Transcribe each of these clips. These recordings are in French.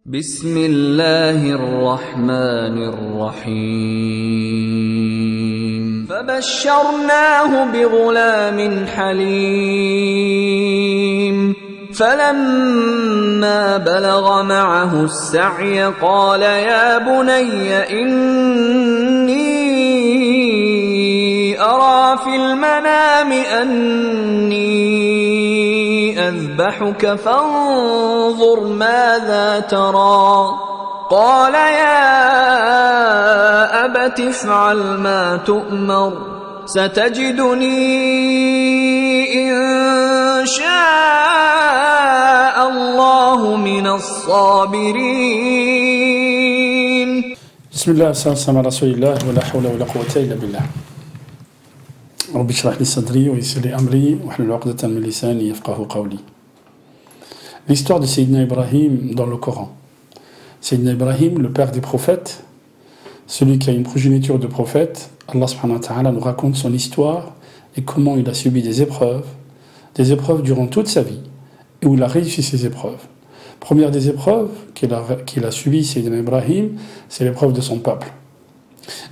بسم الله الرحمن الرحيم فبشرناه بغلام حليم فلما بلغ معه السعي قال يا بني إني أرى في المنام أني أذبحك فانظر ماذا ترى قال يا أبت افعل ما تؤمر ستجدني إن شاء الله من الصابرين. بسم الله والسلام على رسول الله ولا حول ولا قوة إلا بالله. رب اشرح لي صدري ويسر لي أمري واحلل عقدة من لساني يفقهوا قولي. L'histoire de Sayyidina Ibrahim dans le Coran. Sayyidina Ibrahim, le père des prophètes, celui qui a une progéniture de prophètes, Allah subhanahu wa ta'ala nous raconte son histoire et comment il a subi des épreuves durant toute sa vie, et où il a réussi ces épreuves. Première des épreuves qu'il a subies, Sayyidina Ibrahim, c'est l'épreuve de son peuple.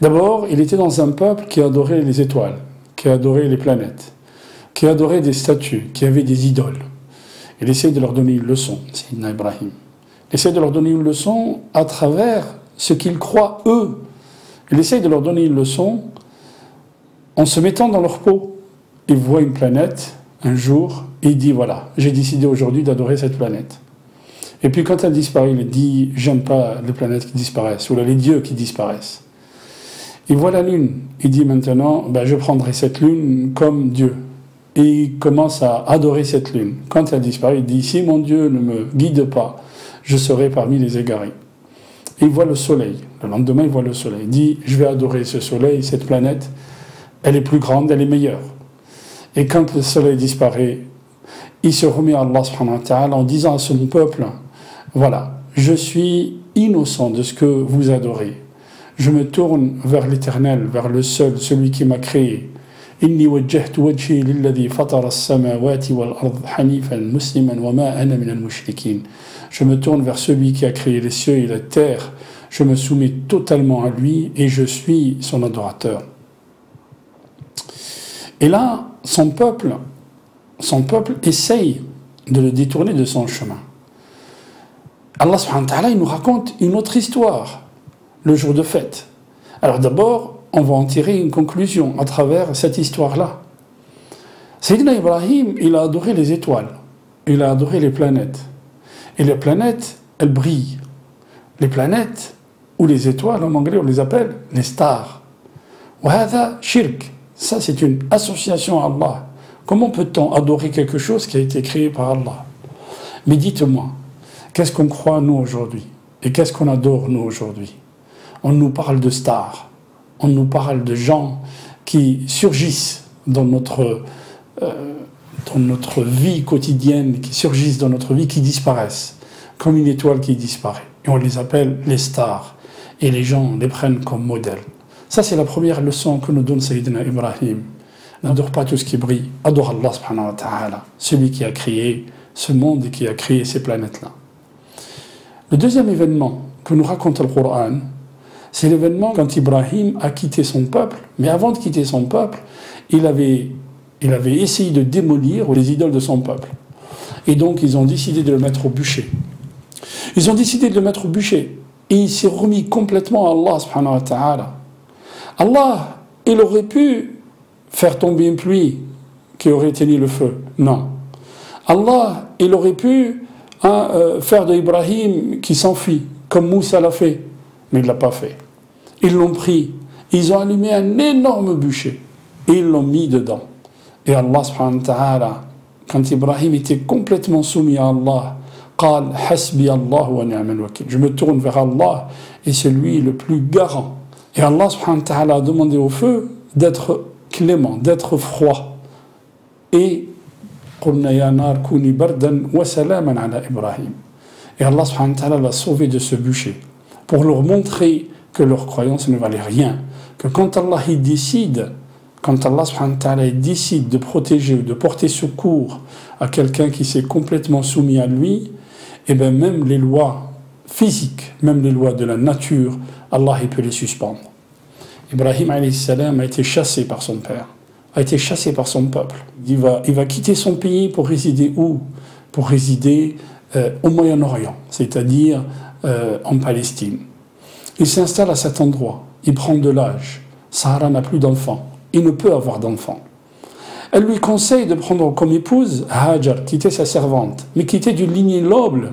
D'abord, il était dans un peuple qui adorait les étoiles, qui adorait les planètes, qui adorait des statues, qui avait des idoles. Il essaie de leur donner une leçon, Sayyidina Ibrahim. Il essaie de leur donner une leçon à travers ce qu'ils croient eux. Il essaie de leur donner une leçon en se mettant dans leur peau. Il voit une planète un jour et il dit voilà, j'ai décidé aujourd'hui d'adorer cette planète. Et puis quand elle disparaît, il dit j'aime pas les planètes qui disparaissent ou les dieux qui disparaissent. Il voit la lune, il dit maintenant je prendrai cette lune comme Dieu. Et il commence à adorer cette lune. Quand elle disparaît, il dit si mon Dieu ne me guide pas, je serai parmi les égarés. Et il voit le soleil. Le lendemain, il voit le soleil. Il dit je vais adorer ce soleil, cette planète, elle est plus grande, elle est meilleure. Et quand le soleil disparaît, il se remet à Allah subhanahu wa ta'ala en disant à son peuple voilà, je suis innocent de ce que vous adorez. Je me tourne vers l'Éternel, vers le seul, celui qui m'a créé. Inni wajjahtu wajhi lilladhi fatara as-samawati wal ard hanifan musliman wa ma ana min al-mushrikin. Je me tourne vers celui qui a créé les cieux et la terre. Je me soumets totalement à lui et je suis son adorateur. Et là, son peuple essaye de le détourner de son chemin. Allah subhanahu wa ta'ala, il nous raconte une autre histoire, le jour de fête. Alors d'abord, on va en tirer une conclusion à travers cette histoire-là. Sayyidina Ibrahim, il a adoré les étoiles, il a adoré les planètes. Et les planètes, elles brillent. Les planètes, ou les étoiles, en anglais, on les appelle les stars. وهذا shirk. Ça, c'est une association à Allah. Comment peut-on adorer quelque chose qui a été créé par Allah? Mais dites-moi, qu'est-ce qu'on croit, nous, aujourd'hui? Et qu'est-ce qu'on adore, nous, aujourd'hui? On nous parle de stars. On nous parle de gens qui surgissent dans notre vie quotidienne, qui surgissent dans notre vie, qui disparaissent, comme une étoile qui disparaît. Et on les appelle les stars. Et les gens les prennent comme modèle. Ça, c'est la première leçon que nous donne Sayyidina Ibrahim. N'adore pas tout ce qui brille. Adore Allah subhanahu wa ta'ala, celui qui a créé ce monde et qui a créé ces planètes-là. Le deuxième événement que nous raconte le Coran, c'est l'événement quand Ibrahim a quitté son peuple. Mais avant de quitter son peuple, il avait essayé de démolir les idoles de son peuple. Et donc, ils ont décidé de le mettre au bûcher. Ils ont décidé de le mettre au bûcher. Et il s'est remis complètement à Allah subhanahu wa ta'ala. Allah, il aurait pu faire tomber une pluie qui aurait éteint le feu. Non. Allah, il aurait pu faire de Ibrahim qui s'enfuit, comme Moussa l'a fait. Mais il ne l'a pas fait. Ils l'ont pris. Ils ont allumé un énorme bûcher. Et ils l'ont mis dedans. Et Allah subhanahu wa ta'ala, quand Ibrahim était complètement soumis à Allah, قال حسبي الله ونعم الوكيل. Je me tourne vers Allah et c'est lui le plus garant. Et Allah subhanahu wa ta'ala a demandé au feu d'être clément, d'être froid. Et قلنا يا نار كوني بردا وسلاما على إبراهيم. Et Allah subhanahu wa ta'ala l'a sauvé de ce bûcher pour leur montrer que leur croyance ne valait rien. Que quand Allah décide de protéger ou de porter secours à quelqu'un qui s'est complètement soumis à lui, et bien même les lois physiques, même les lois de la nature, Allah il peut les suspendre. Ibrahim alayhi salam a été chassé par son père, a été chassé par son peuple. Il va quitter son pays pour résider où? Pour résider au Moyen-Orient, c'est-à-dire en Palestine. Il s'installe à cet endroit, il prend de l'âge. Sarah n'a plus d'enfants, il ne peut avoir d'enfants. Elle lui conseille de prendre comme épouse Hajar, qui était sa servante, mais qui était d'une lignée noble.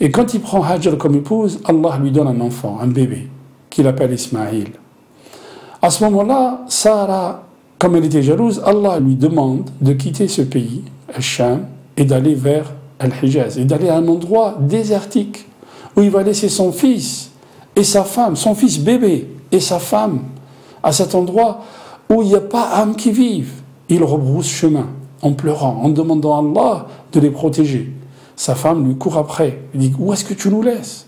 Et quand il prend Hajar comme épouse, Allah lui donne un enfant, un bébé, qu'il appelle Ismaïl. À ce moment-là, Sarah, comme elle était jalouse, Allah lui demande de quitter ce pays, Al-Sham, et d'aller vers Al-Hijaz, et d'aller à un endroit désertique, où il va laisser son fils et sa femme, son fils bébé et sa femme, à cet endroit où il n'y a pas âme qui vive. Il rebrousse chemin, en pleurant, en demandant à Allah de les protéger. Sa femme lui court après, il dit « Où est-ce que tu nous laisses?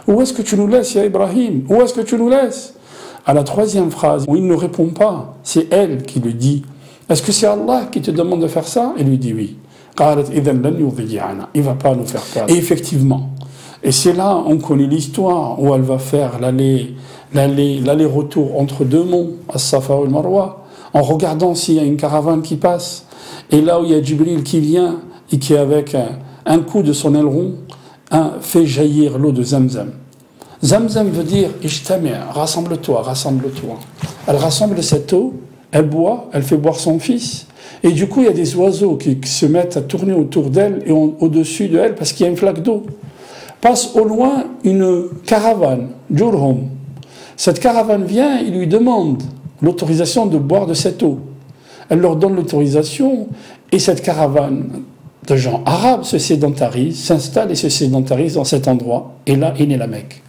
Où est-ce que tu nous laisses, ya Ibrahim? Où est-ce que tu nous laisses ?» À la troisième phrase, où il ne répond pas, c'est elle qui lui dit « Est-ce que c'est Allah qui te demande de faire ça ?» Il lui dit « Oui. » Il ne va pas nous faire perdre. Et effectivement, et c'est là on connaît l'histoire où elle va faire l'aller-retour entre deux monts, As-Safa et Al-Marwa, en regardant s'il y a une caravane qui passe. Et là où il y a Jibril qui vient et qui, avec un coup de son aileron, fait jaillir l'eau de Zamzam. Zamzam veut dire « Ijtami', rassemble-toi, rassemble-toi ». Elle rassemble cette eau, elle boit, elle fait boire son fils. Et du coup, il y a des oiseaux qui se mettent à tourner autour d'elle et au-dessus d'elle parce qu'il y a une flaque d'eau. Passe au loin une caravane, Jurhum. Cette caravane vient et lui demande l'autorisation de boire de cette eau. Elle leur donne l'autorisation et cette caravane de gens arabes se sédentarise, s'installe et se sédentarise dans cet endroit. Et là est née la Mecque.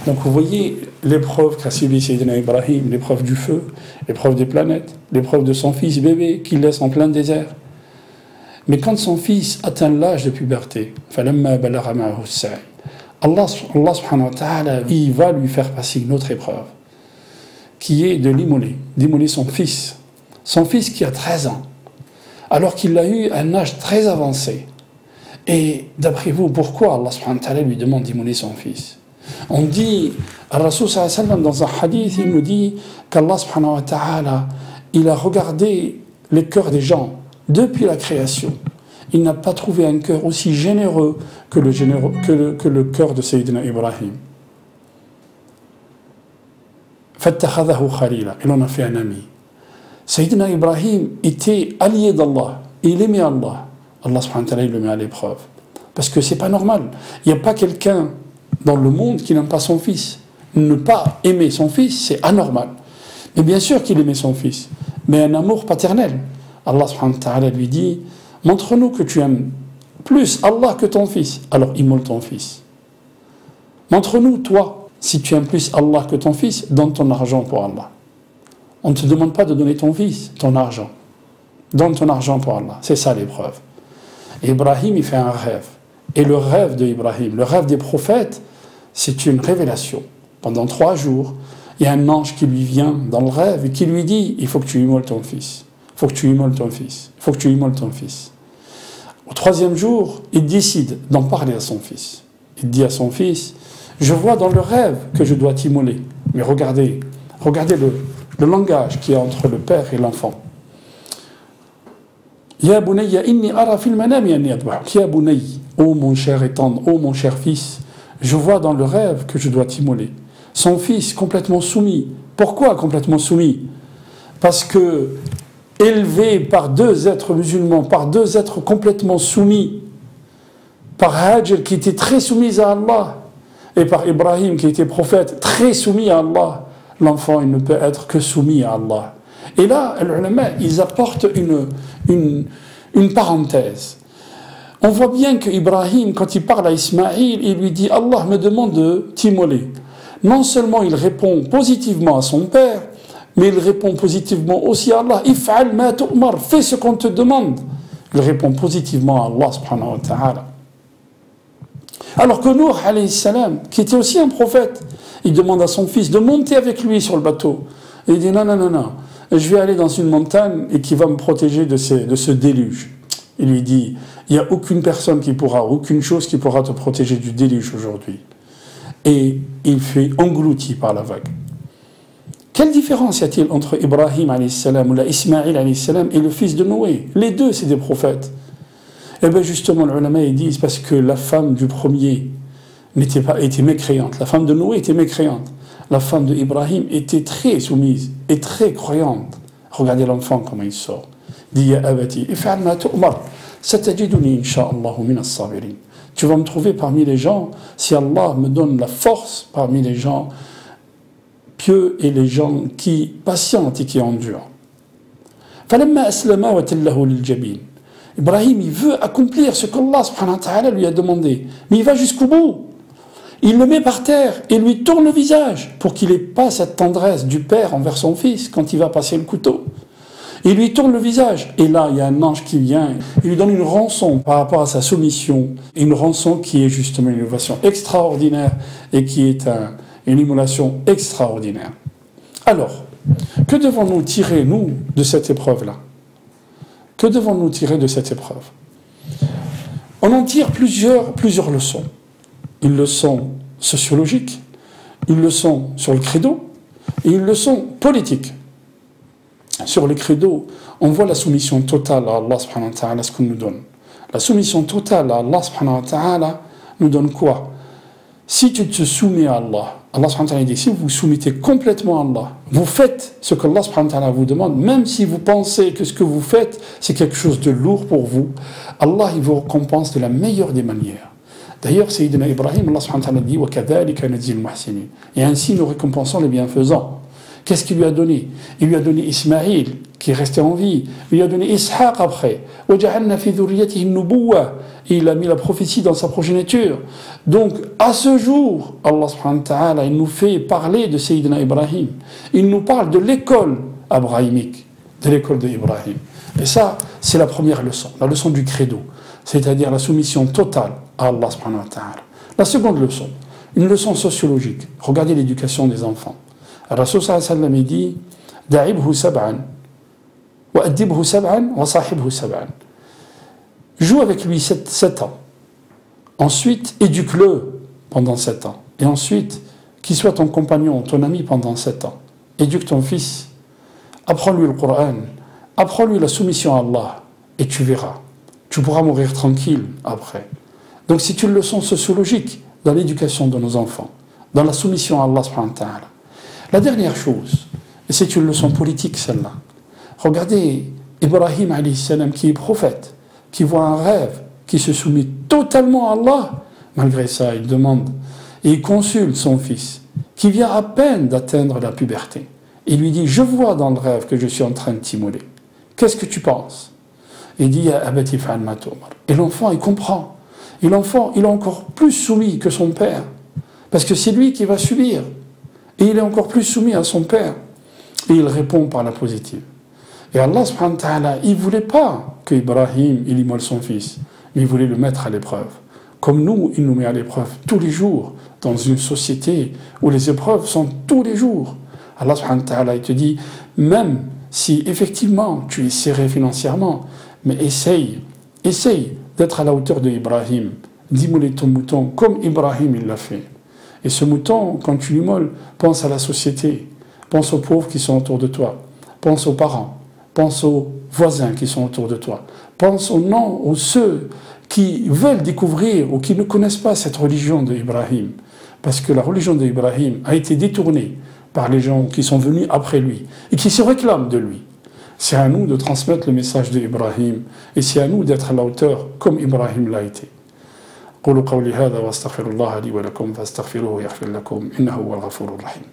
Donc vous voyez l'épreuve qu'a subi Sayyidina Ibrahim, l'épreuve du feu, l'épreuve des planètes, l'épreuve de son fils bébé qu'il laisse en plein désert. Mais quand son fils atteint l'âge de puberté, Allah subhanahu wa ta'ala, il va lui faire passer une autre épreuve, qui est de d'immoler son fils qui a 13 ans, alors qu'il a eu un âge très avancé. Et d'après vous, pourquoi Allah subhanahu wa ta'ala lui demande d'immoler son fils? On dit, Al-Rasul sallallahu alayhi wa sallam, dans un hadith, il nous dit qu'Allah subhanahu wa ta'ala, il a regardé les cœurs des gens depuis la création. Il n'a pas trouvé un cœur aussi généreux que le cœur de Sayyidina Ibrahim. Fattakhadahu khalila, il en a fait un ami. Sayyidina Ibrahim était allié d'Allah, il aimait Allah. Allah subhanahu wa ta'ala, il le met à l'épreuve. Parce que c'est pas normal. Il n'y a pas quelqu'un dans le monde qui n'aime pas son fils. Ne pas aimer son fils, c'est anormal. Mais bien sûr qu'il aimait son fils, mais un amour paternel. Allah subhanahu wa ta'ala lui dit, montre-nous que tu aimes plus Allah que ton fils. Alors immole ton fils. Montre-nous, toi, si tu aimes plus Allah que ton fils, donne ton argent pour Allah. On ne te demande pas de donner ton fils, ton argent. Donne ton argent pour Allah. C'est ça l'épreuve. Et Ibrahim, il fait un rêve. Et le rêve de Ibrahim, le rêve des prophètes, c'est une révélation. Pendant 3 jours, il y a un ange qui lui vient dans le rêve et qui lui dit, il faut que tu immoles ton fils. Il faut que tu immoles ton fils. Il faut que tu immoles ton fils. Au 3e jour, il décide d'en parler à son fils. Il dit à son fils, je vois dans le rêve que je dois t'immoler. Mais regardez le langage qu'il y a entre le père et l'enfant. Ya bunayya inni ara fil manami anni adbahuk. Ya bunayya, ô mon cher et tendre, ô mon cher fils, je vois dans le rêve que je dois t'immoler. Son fils complètement soumis. Pourquoi complètement soumis? Parce que élevé par 2 êtres musulmans, par 2 êtres complètement soumis, par Hajar qui était très soumise à Allah, et par Ibrahim qui était prophète très soumis à Allah, l'enfant il ne peut être que soumis à Allah. Et là, les ulama, ils apportent une parenthèse. On voit bien qu'Ibrahim, quand il parle à Ismaïl, il lui dit « Allah me demande de t'immoler ». Non seulement il répond positivement à son père, mais il répond positivement aussi à Allah. « If'al ma tu'mar » fais ce qu'on te demande. Il répond positivement à Allah subhanahu wa ta'ala. Alors que Nour, alayhi salam, qui était aussi un prophète, il demande à son fils de monter avec lui sur le bateau. Et il dit « Non, non, non, non. Je vais aller dans une montagne et qui va me protéger de ce déluge. » Il lui dit, il n'y a aucune personne qui pourra, aucune chose qui pourra te protéger du déluge aujourd'hui. Et il fait englouti par la vague. Quelle différence y a-t-il entre Ibrahim alayhi salam ou Ismaïl alayhi salam et le fils de Noé? Les deux, c'est des prophètes. Eh bien justement, les ulama ils disent parce que la femme du premier était mécréante. La femme de Noé était mécréante. La femme de Ibrahim était très soumise et très croyante. Regardez l'enfant comment il sort. Dit ya abati, if'al ma tu'mar, satajiduni insha'Allah min as-sabirin. Tu vas me trouver parmi les gens, si Allah me donne la force, parmi les gens pieux et les gens qui patientent et qui endurent. فَلَمَّا أَسْلَمَا وَتَلَّهُ لِلْجَبِينِ. Ibrahim, il veut accomplir ce qu'Allah subhanahu wa ta'ala lui a demandé. Mais il va jusqu'au bout. Il le met par terre et lui tourne le visage pour qu'il n'ait pas cette tendresse du père envers son fils quand il va passer le couteau. Il lui tourne le visage. Et là, il y a un ange qui vient. Il lui donne une rançon par rapport à sa soumission. Une rançon qui est justement une innovation extraordinaire et qui est une immolation extraordinaire. Alors, que devons-nous tirer, nous, de cette épreuve-là? Que devons-nous tirer de cette épreuve? On en tire plusieurs leçons. Une leçon sociologique, une leçon sur le credo et une leçon politique. Sur le credo, on voit la soumission totale à Allah subhanahu wa ta'ala, ce qu'on nous donne. La soumission totale à Allah subhanahu wa ta'ala nous donne quoi? Si tu te soumets à Allah, Allah subhanahu wa ta'ala dit, si vous vous soumettez complètement à Allah, vous faites ce que Allah subhanahu wa ta'ala vous demande, même si vous pensez que ce que vous faites, c'est quelque chose de lourd pour vous, Allah, il vous récompense de la meilleure des manières. D'ailleurs, Sayyidina Ibrahim, Allah subhanahu wa ta'ala dit, وَكَذَلِكَ نَجْزِي الْمُحْسِنِينَ. Et ainsi, nous récompensons les bienfaisants. Qu'est-ce qu'il lui a donné? Il lui a donné Ismaïl, qui est resté en vie. Il lui a donné Ishaq après. وَجَعَلْنَا فِي ذُرِّيَّتِهِ النُّبُوَّةَ. Et il a mis la prophétie dans sa progéniture. Donc, à ce jour, Allah subhanahu wa ta'ala, il nous fait parler de Sayyidina Ibrahim. Il nous parle de l'école abrahamique, de l'école d'Ibrahim. Et ça, c'est la première leçon, la leçon du credo, c'est-à-dire la soumission totale à Allah subhanahu wa ta'ala. La seconde leçon, une leçon sociologique. Regardez l'éducation des enfants. Rasul sallallahu alayhi wa sallam dit Da'ibhu sab'an, wa addibhu sab'an, wa sahibhu sab'an. Joue avec lui 7 ans. Ensuite, éduque-le pendant 7 ans. Et ensuite, qu'il soit ton compagnon, ton ami pendant 7 ans. Éduque ton fils. Apprends-lui le Coran. Apprends-lui la soumission à Allah. Et tu verras. Tu pourras mourir tranquille après. Donc c'est une leçon sociologique dans l'éducation de nos enfants, dans la soumission à Allah subhanahu wa ta'ala. La dernière chose, et c'est une leçon politique celle-là. Regardez Ibrahim alayhi salam qui est prophète, qui voit un rêve, qui se soumet totalement à Allah. Malgré ça, il demande et il consulte son fils, qui vient à peine d'atteindre la puberté. Il lui dit, je vois dans le rêve que je suis en train de t'immoler. Qu'est-ce que tu penses? Il dit, ya abati fa'al ma tu'mar. Et l'enfant, il comprend. Et l'enfant, il est encore plus soumis que son père. Parce que c'est lui qui va subir. Et il est encore plus soumis à son père. Et il répond par la positive. Et Allah subhanahu wa ta'ala, il ne voulait pas que Ibrahim il immole son fils, mais il voulait le mettre à l'épreuve. Comme nous, il nous met à l'épreuve tous les jours, dans une société où les épreuves sont tous les jours. Allah subhanahu wa ta'ala, il te dit, même si effectivement tu es serré financièrement, mais essaye d'être à la hauteur de Ibrahim, d'immoler ton mouton comme Ibrahim il l'a fait. Et ce mouton, quand tu l'immoles, pense à la société, pense aux pauvres qui sont autour de toi, pense aux parents, pense aux voisins qui sont autour de toi, pense aux ceux qui veulent découvrir ou qui ne connaissent pas cette religion d'Ibrahim. Parce que la religion d'Ibrahim a été détournée par les gens qui sont venus après lui et qui se réclament de lui. C'est à nous de transmettre le message d'Ibrahim et c'est à nous d'être à la hauteur comme Ibrahim l'a été. قولوا قولي هذا واستغفر الله لي ولكم فاستغفروه يغفر لكم إنه هو الغفور الرحيم.